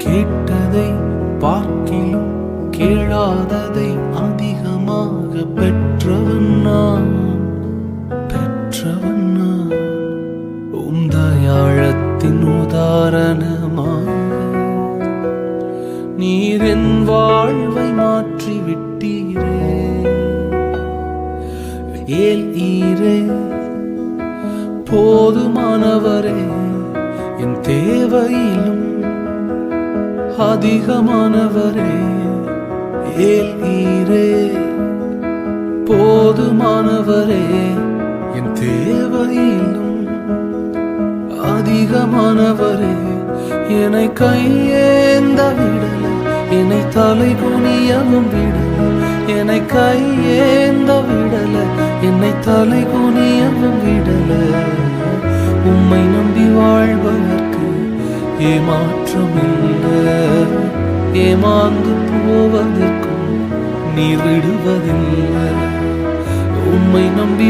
கேட்டதை பார்க்கிலும் கேளாததை அதிகமாக பெற்றவன் நான் உந்தயாழத்தின் உதாரணமாக நீர் என் வாழ்வை மாற்றி விட்டீரே. ஏல் ஈரே போதுமானவரே, என் தேவையிலும் அதிகமானவரே. ஏல் ஈரே போதுமானவரே, என் தேவையிலும் அதிகமானவரே. என்னை கையேந்த விடல, என்னை தலை குனியவும் விடல. என்னை கையேந்த விடல, என்னை தலை குனியவும் விடல. உம்மை நம்பி வாழ்பவர்க்கு ஏமாற்றமில்லை. ஏமாந்து போவதற்கும் நீர் விடுவதில்லை. உம்மை நம்பி